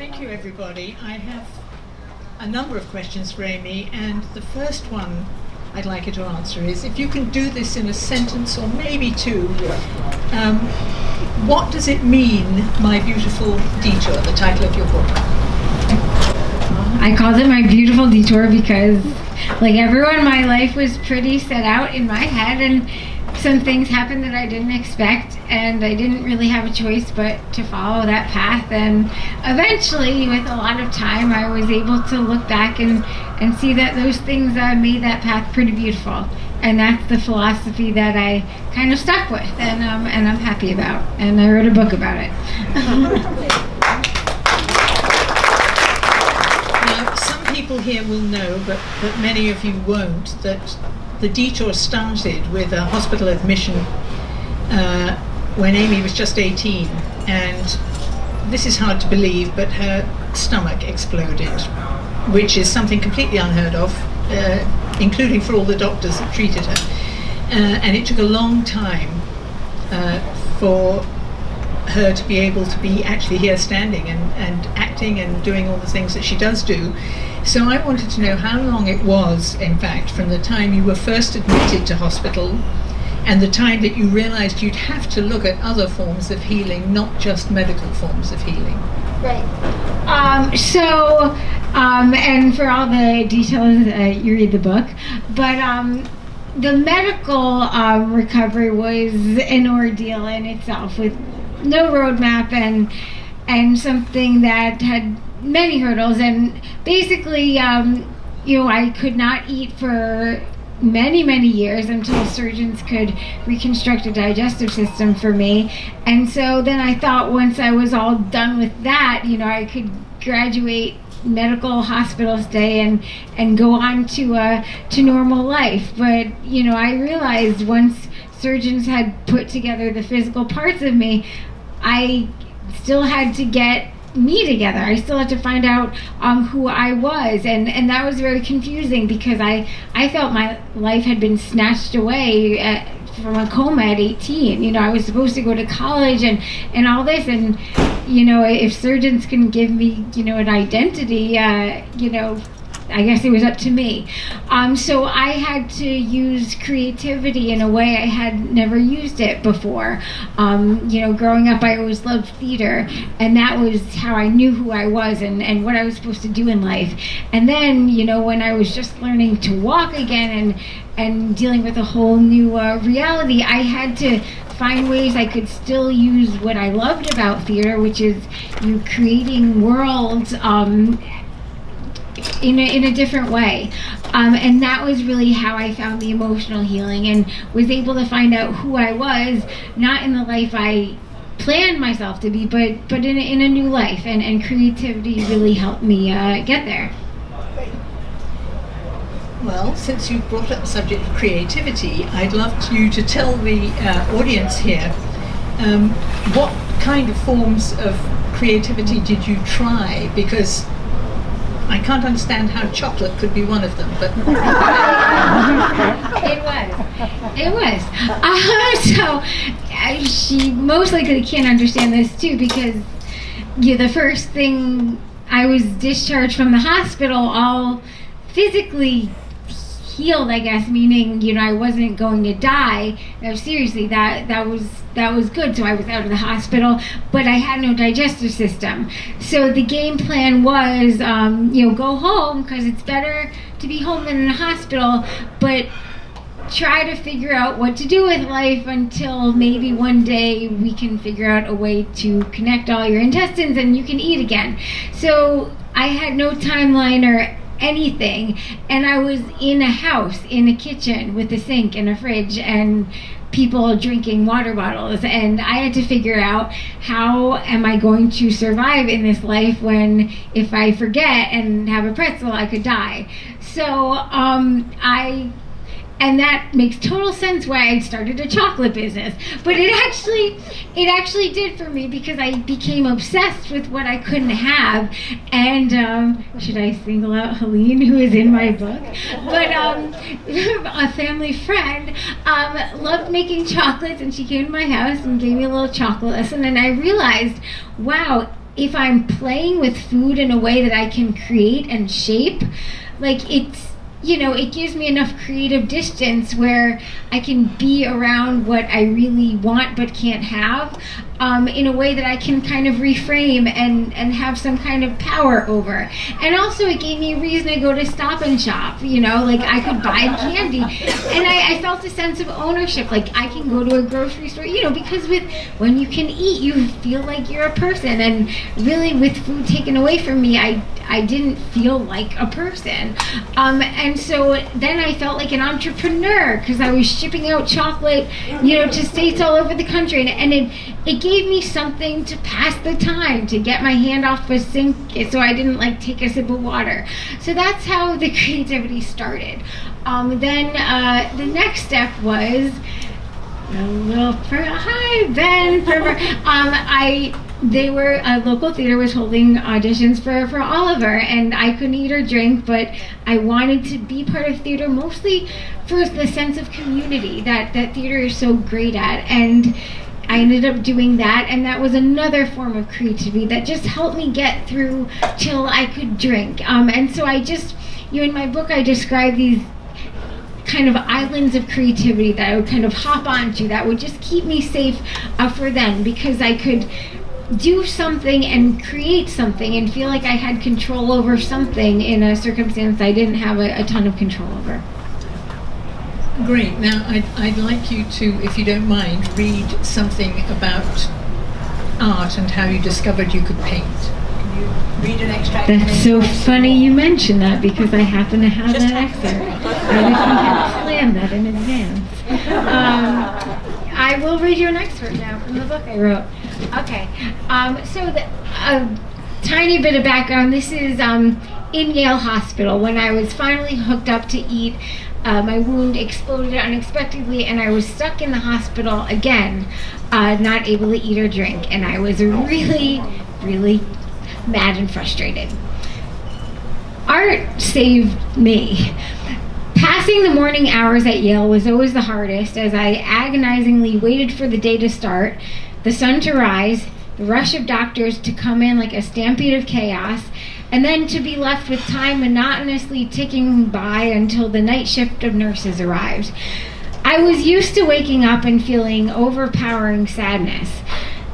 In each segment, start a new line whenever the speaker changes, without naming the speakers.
Thank you, everybody. I have a number of questions for Amy, and the first one I'd like her to answer is, if you can do this in a sentence or maybe two, what does it mean, My Beautiful Detour, the title of your book?
I called it My Beautiful Detour because, like everyone, my life was pretty set out in my head, and some things happened that I didn't expect, and I didn't really have a choice but to follow that path. And eventually, with a lot of time, I was able to look back and see that those things made that path pretty beautiful. And that's the philosophy that I kind of stuck with, and I'm happy about. And I wrote a book about it.
Now, some people here will know, but many of you won't, that the detour started with a hospital admission when Amy was just 18, and this is hard to believe, but her stomach exploded, which is something completely unheard of, including for all the doctors that treated her. And it took a long time for her to be able to be actually here standing and acting and doing all the things that she does do. So I wanted to know how long it was, in fact, from the time you were first admitted to hospital and the time that you realized you'd have to look at other forms of healing, not just medical forms of healing.
Right. And for all the details, you read the book. But the medical recovery was an ordeal in itself, with no roadmap and something that had many hurdles. And basically, I could not eat for many years until surgeons could reconstruct a digestive system for me. And so then I thought, once I was all done with that, I could graduate medical hospital stay and go on to normal life. But I realized once surgeons had put together the physical parts of me, I still had to get me together. I still had to find out who I was, and that was very confusing because I felt my life had been snatched away from a coma at 18. I was supposed to go to college and all this, and if surgeons can give me an identity, I guess it was up to me. So I had to use creativity in a way I had never used it before. Growing up, I always loved theater, and that was how I knew who I was and what I was supposed to do in life. And then, when I was just learning to walk again and dealing with a whole new reality, I had to find ways I could still use what I loved about theater, which is creating worlds in a different way. And that was really how I found the emotional healing and was able to find out who I was, not in the life I planned myself to be, but in a new life. And creativity really helped me get there.
Well, since you've brought up the subject of creativity, I'd love you to tell the audience here what kind of forms of creativity did you try? Because I can't understand how chocolate could be one of them, but
it was. So she most likely can't understand this too, because the first thing, I was discharged from the hospital all physically healed, I guess, meaning I wasn't going to die. No, seriously, that was good. So I was out of the hospital, but I had no digestive system. So the game plan was, go home, because it's better to be home than in a hospital, but try to figure out what to do with life until maybe one day we can figure out a way to connect all your intestines and you can eat again. So I had no timeline or anything, and I was in a house, in a kitchen with a sink and a fridge and people drinking water bottles, and I had to figure out, how am I going to survive in this life when, if I forget and have a pretzel, I could die. So and that makes total sense why I started a chocolate business. But it actually did for me, because I became obsessed with what I couldn't have. And should I single out Helene, who is in my book? But a family friend loved making chocolates, and she came to my house and gave me a little chocolate lesson. And I realized, wow, if I'm playing with food in a way that I can create and shape, like it gives me enough creative distance where I can be around what I really want but can't have, in a way that I can kind of reframe and have some kind of power over. And also it gave me a reason to go to Stop and Shop, like I could buy candy. And I felt a sense of ownership, like I can go to a grocery store, because when you can eat, you feel like you're a person. And really with food taken away from me, I didn't feel like a person. And so then I felt like an entrepreneur because I was shipping out chocolate, to states all over the country. And it gave me something to pass the time, to get my hand off the sink so I didn't take a sip of water. So that's how the creativity started. Then the next step was hi Ben. A local theater was holding auditions for Oliver, and I couldn't eat or drink, but I wanted to be part of theater mostly for the sense of community that theater is so great at. And I ended up doing that, and that was another form of creativity that just helped me get through till I could drink. And so in my book I describe these kind of islands of creativity that I would kind of hop onto that would just keep me safe for then, because I could do something and create something and feel like I had control over something in a circumstance I didn't have a ton of control over.
Great. Now I'd like you to, if you don't mind, read something about art and how you discovered you could paint. Can you read an extract?
That's so funny you mention that, because I happen to have that excerpt. I wish we had planned that in advance. I will read you an excerpt now from the book I wrote. Okay. So a tiny bit of background. This is in Yale Hospital. When I was finally hooked up to eat, my wound exploded unexpectedly, and I was stuck in the hospital again, not able to eat or drink. And I was really, really mad and frustrated. Art saved me. Passing the morning hours at Yale was always the hardest, as I agonizingly waited for the day to start, the sun to rise, the rush of doctors to come in like a stampede of chaos, and then to be left with time monotonously ticking by until the night shift of nurses arrived. I was used to waking up and feeling overpowering sadness.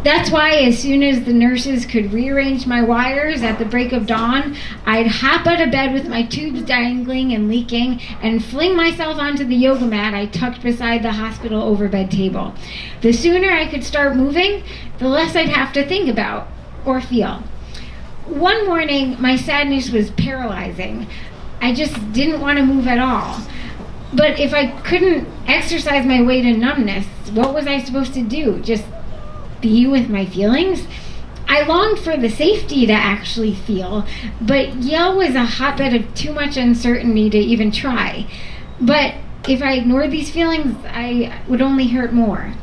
That's why as soon as the nurses could rearrange my wires at the break of dawn, I'd hop out of bed with my tubes dangling and leaking and fling myself onto the yoga mat I tucked beside the hospital overbed table. The sooner I could start moving, the less I'd have to think about or feel. One morning, my sadness was paralyzing. I just didn't want to move at all. But if I couldn't exercise my way to numbness, what was I supposed to do? Just be with my feelings? I longed for the safety to actually feel, but Yale was a hotbed of too much uncertainty to even try. But if I ignored these feelings, I would only hurt more.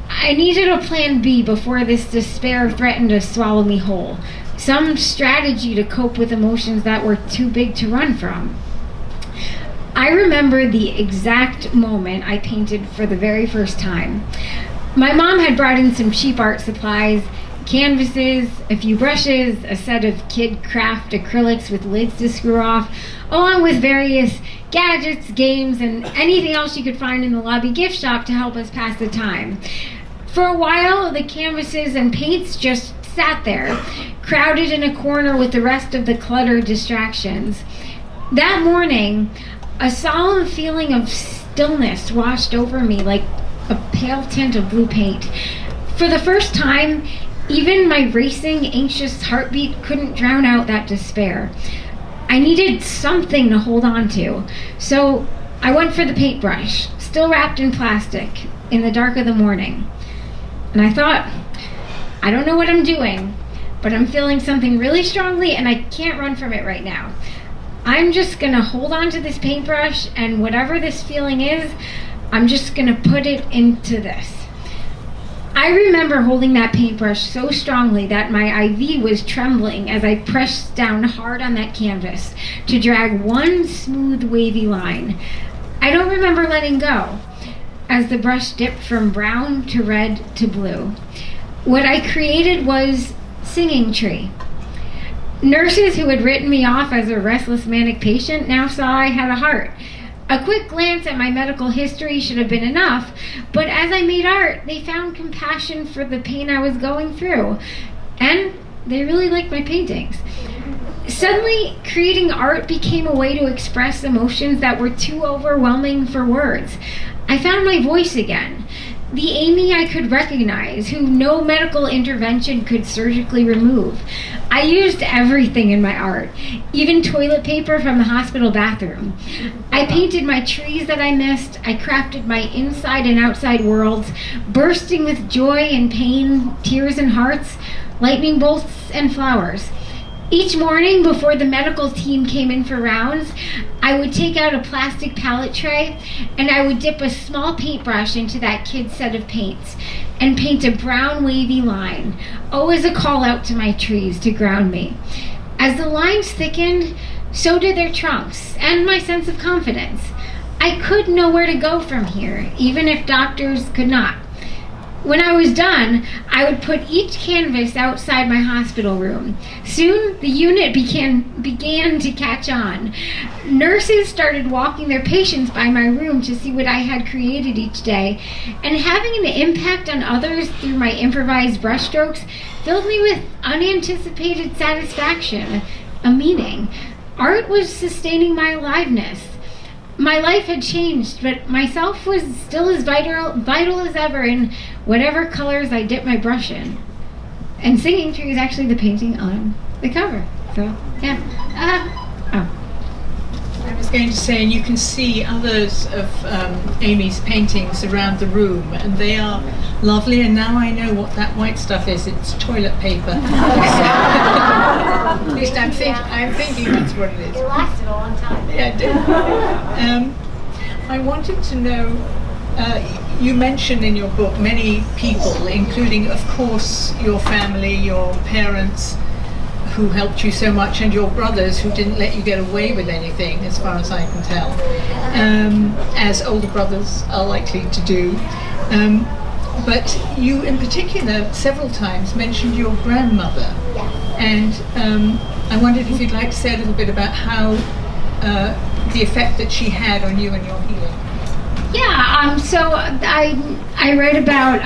I needed a plan B before this despair threatened to swallow me whole. Some strategy to cope with emotions that were too big to run from. I remember the exact moment I painted for the very first time. My mom had brought in some cheap art supplies, canvases, a few brushes, a set of kid craft acrylics with lids to screw off, along with various gadgets, games, and anything else you could find in the lobby gift shop to help us pass the time. For a while, the canvases and paints just sat there, crowded in a corner with the rest of the cluttered distractions. That morning, a solemn feeling of stillness washed over me like a pale tint of blue paint. For the first time, even my racing, anxious heartbeat couldn't drown out that despair. I needed something to hold on to, so I went for the paintbrush, still wrapped in plastic, in the dark of the morning. And I thought, I don't know what I'm doing, but I'm feeling something really strongly and I can't run from it right now. I'm just gonna hold on to this paintbrush, and whatever this feeling is, I'm just gonna put it into this. I remember holding that paintbrush so strongly that my IV was trembling as I pressed down hard on that canvas to drag one smooth, wavy line. I don't remember letting go as the brush dipped from brown to red to blue. What I created was Singing tree. Nurses who had written me off as a restless manic patient now saw I had a heart. A quick glance at my medical history should have been enough, but as I made art, they found compassion for the pain I was going through, and they really liked my paintings. Suddenly, creating art became a way to express emotions that were too overwhelming for words. I found my voice again. The Amy I could recognize, who no medical intervention could surgically remove. I used everything in my art, even toilet paper from the hospital bathroom. I painted my trees that I missed. I crafted my inside and outside worlds, bursting with joy and pain, tears and hearts, lightning bolts and flowers. Each morning before the medical team came in for rounds, I would take out a plastic palette tray and I would dip a small paintbrush into that kid's set of paints and paint a brown wavy line, always a call out to my trees to ground me. As the lines thickened, so did their trunks and my sense of confidence. I could know where to go from here, even if doctors could not. When I was done, I would put each canvas outside my hospital room. Soon, the unit began to catch on. Nurses started walking their patients by my room to see what I had created each day, and having an impact on others through my improvised brushstrokes filled me with unanticipated satisfaction, a meaning. Art was sustaining my aliveness. My life had changed, but myself was still as vital as ever in whatever colors I dipped my brush in. And Singing Tree is actually the painting on the cover. So, yeah.
I was going to say, and you can see others of Amy's paintings around the room, and they are lovely. And now I know what that white stuff is. It's toilet paper. At least I'm thinking that's what it is.
It lasted a long time.
Yeah, it did. I wanted to know, you mention in your book many people, including, of course, your family, your parents, who helped you so much, and your brothers who didn't let you get away with anything, as far as I can tell, as older brothers are likely to do. But you, in particular, several times mentioned your grandmother. And I wondered if you'd like to say a little bit about how the effect that she had on you and your healing.
Yeah, so I read about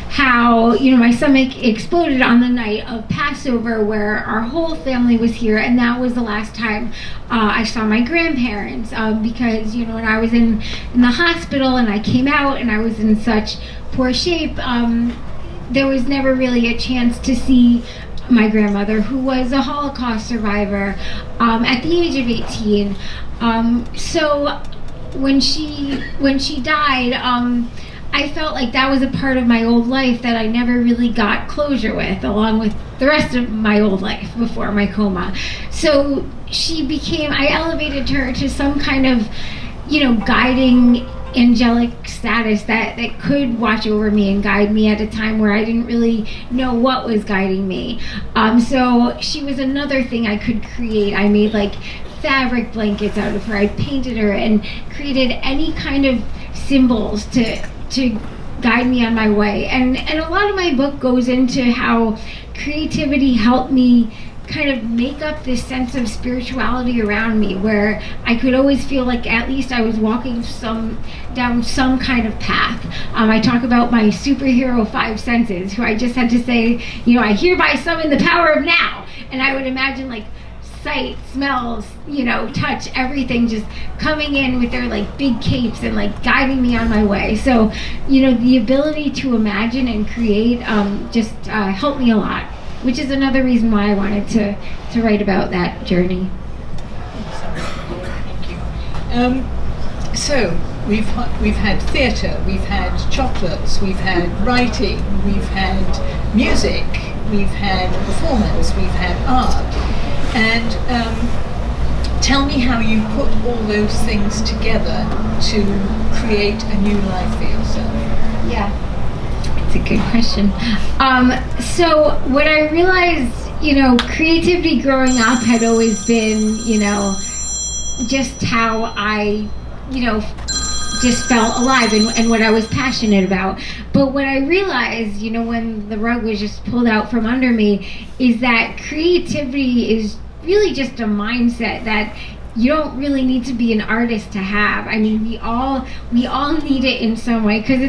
how, my stomach exploded on the night of Passover, where our whole family was here, and that was the last time I saw my grandparents, because, when I was in the hospital and I came out and I was in such poor shape, there was never really a chance to see my grandmother, who was a Holocaust survivor, at the age of 18. So when she died, I felt like that was a part of my old life that I never really got closure with, along with the rest of my old life before my coma. So I elevated her to some kind of, guiding angelic status that could watch over me and guide me at a time where I didn't really know what was guiding me. So she was another thing I could create. I made fabric blankets out of her. I painted her and created any kind of symbols to guide me on my way. And a lot of my book goes into how creativity helped me kind of make up this sense of spirituality around me, where I could always feel like at least I was walking down some kind of path. I talk about my superhero 5 senses, who I just had to say, I hereby summon the power of now. And I would imagine sight, smells, touch, everything just coming in with their big capes and guiding me on my way. So, the ability to imagine and create just helped me a lot, which is another reason why I wanted to write about that journey.
Thank you. So we've had theatre, we've had chocolates, we've had writing, we've had music, we've had performance, we've had art. And tell me how you put all those things together to create a new life for yourself.
Yeah. It's a good question. So what I realized, creativity growing up had always been, just how I, just felt alive and what I was passionate about. But what I realized, you know, when the rug was just pulled out from under me, is that creativity is really just a mindset that you don't really need to be an artist to have. I mean, we all need it in some way, because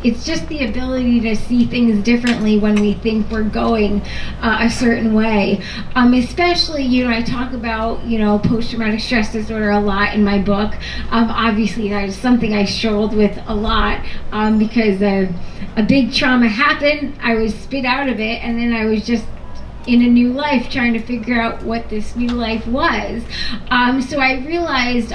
it's just the ability to see things differently when we think we're going a certain way. Especially, you know, I talk about, you know, post-traumatic stress disorder a lot in my book. Obviously, that is something I struggled with a lot because a big trauma happened. I was spit out of it, and then I was just in a new life trying to figure out what this new life was. So I realized,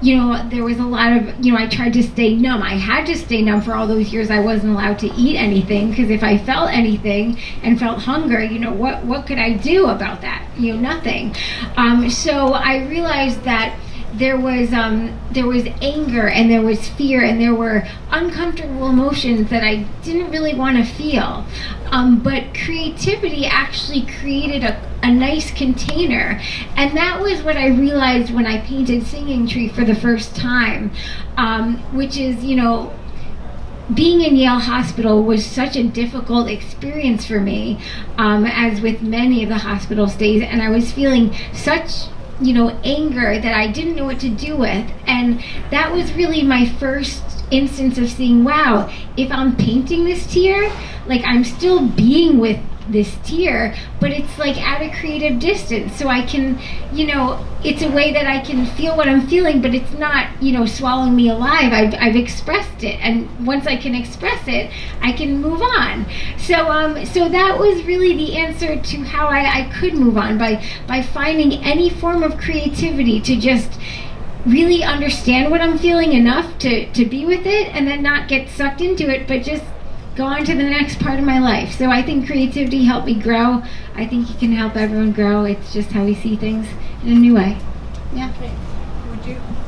you know, there was a lot of, you know, I tried to stay numb. I had to stay numb for all those years. I wasn't allowed to eat anything, because if I felt anything and felt hunger, you know, what could I do about that? You know, nothing. So I realized that there was anger, and there was fear, and there were uncomfortable emotions that I didn't really want to feel. But creativity actually created a nice container. And that was what I realized when I painted Singing Tree for the first time, which is, you know, being in Yale Hospital was such a difficult experience for me, as with many of the hospital stays, and I was feeling such, you know, anger that I didn't know what to do with. And that was really my first instance of seeing, wow, if I'm painting this tear, like, I'm still being with this tear, but it's like at a creative distance, so I can, you know, it's a way that I can feel what I'm feeling, but it's not, you know, swallowing me alive. I've expressed it, and once I can express it, I can move on. So that was really the answer to how I could move on, by finding any form of creativity to just really understand what I'm feeling enough to be with it, and then not get sucked into it, but just go on to the next part of my life. So I think creativity helped me grow. I think it can help everyone grow. It's just how we see things in a new way. Yeah.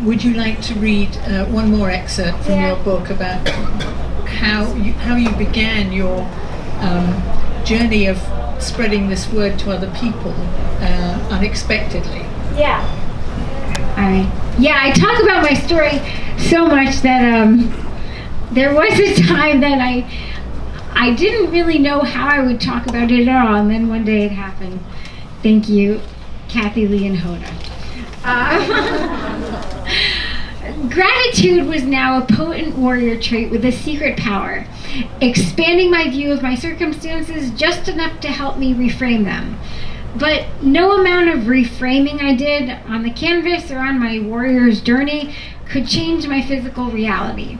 Would you like to read one more excerpt from your book about how you began your journey of spreading this word to other people unexpectedly?
Yeah. All right. Yeah, I talk about my story so much that there was a time that I didn't really know how I would talk about it at all, and then one day it happened. Thank you, Kathy Lee and Hoda. Gratitude was now a potent warrior trait with a secret power, expanding my view of my circumstances just enough to help me reframe them. But no amount of reframing I did on the canvas or on my warrior's journey could change my physical reality.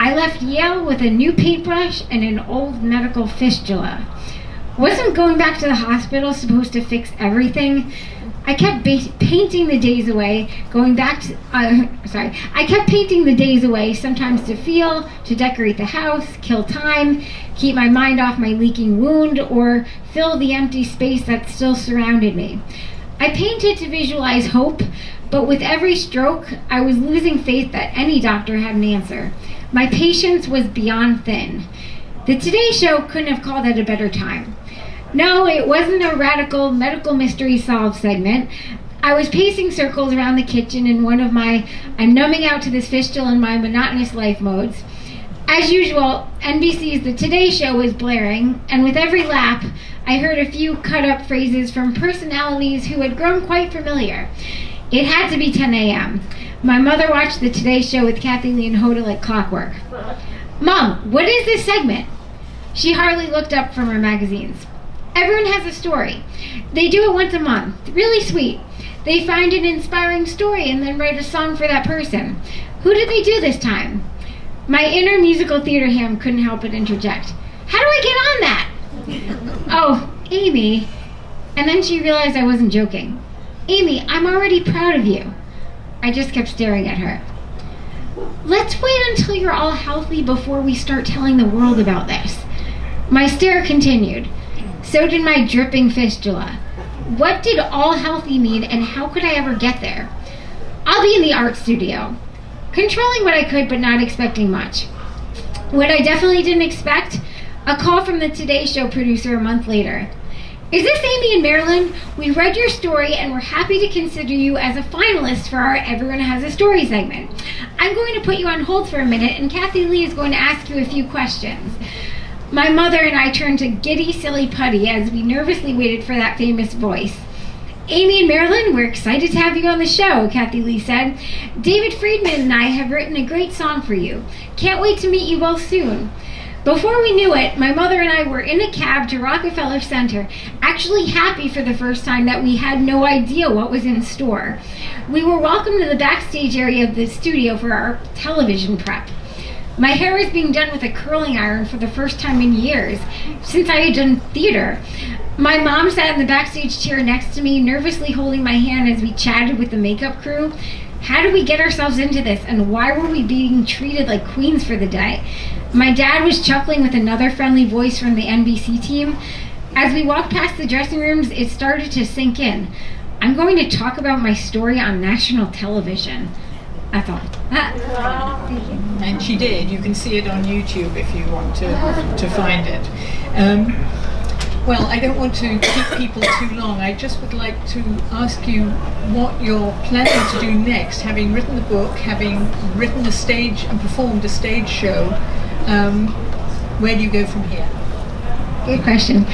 I left Yale with a new paintbrush and an old medical fistula. Wasn't going back to the hospital supposed to fix everything? I kept painting the days away, I kept painting the days away, sometimes to feel, to decorate the house, kill time, keep my mind off my leaking wound, or fill the empty space that still surrounded me. I painted to visualize hope, but with every stroke, I was losing faith that any doctor had an answer. My patience was beyond thin. The Today Show couldn't have called it a better time. No, it wasn't a radical medical mystery solved segment. I was pacing circles around the kitchen in one of my I'm numbing out to this fistula in my monotonous life modes. As usual, NBC's The Today Show was blaring, and with every lap, I heard a few cut-up phrases from personalities who had grown quite familiar. It had to be 10 a.m. My mother watched The Today Show with Kathy Lee and Hoda like clockwork. Mom, what is this segment? She hardly looked up from her magazines. Everyone has a story. They do it once a month. Really sweet. They find an inspiring story and then write a song for that person. Who did they do this time? My inner musical theater ham couldn't help but interject. How do I get on that? Oh, Amy. And then she realized I wasn't joking. Amy, I'm already proud of you. I just kept staring at her. Let's wait until you're all healthy before we start telling the world about this. My stare continued. So did my dripping fistula. What did all healthy mean, and how could I ever get there? I'll be in the art studio, controlling what I could but not expecting much. What I definitely didn't expect, a call from the Today Show producer a month later. Is this Amy and Marilyn? We read your story and we're happy to consider you as a finalist for our Everyone Has a Story segment. I'm going to put you on hold for a minute and Kathy Lee is going to ask you a few questions. My mother and I turned to Giddy Silly Putty as we nervously waited for that famous voice. Amy and Marilyn, we're excited to have you on the show, Kathy Lee said. David Friedman and I have written a great song for you. Can't wait to meet you both soon. Before we knew it, my mother and I were in a cab to Rockefeller Center, actually happy for the first time that we had no idea what was in store. We were welcomed to the backstage area of the studio for our television prep. My hair was being done with a curling iron for the first time in years, since I had done theater. My mom sat in the backstage chair next to me, nervously holding my hand as we chatted with the makeup crew. How did we get ourselves into this, and why were we being treated like queens for the day? My dad was chuckling with another friendly voice from the NBC team. As we walked past the dressing rooms, it started to sink in. I'm going to talk about my story on national television. That's all. Thank you.
And she did. You can see it on YouTube if you want to find it. Well, I don't want to keep people too long. I just would like to ask you what you're planning to do next, having written the book, having written a stage and performed a stage show. Where do you go from here?
Good question.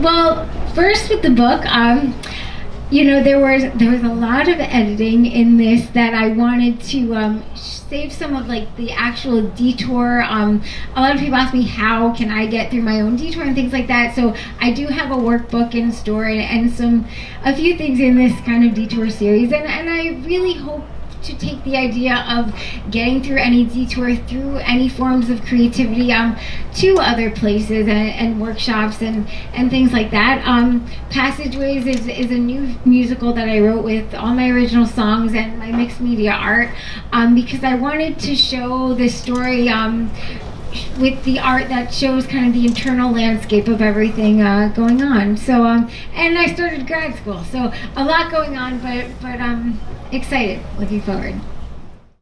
Well, first with the book, there was a lot of editing in this that I wanted to save some of like the actual detour. A lot of people ask me how can I get through my own detour and things like that. So I do have a workbook in store and a few things in this kind of detour series, and I really hope to take the idea of getting through any detour through any forms of creativity to other places and workshops and things like that. Passageways is a new musical that I wrote with all my original songs and my mixed media art because I wanted to show this story with the art that shows kind of the internal landscape of everything going on. So and I started grad school, so a lot going on, but I'm excited, looking forward.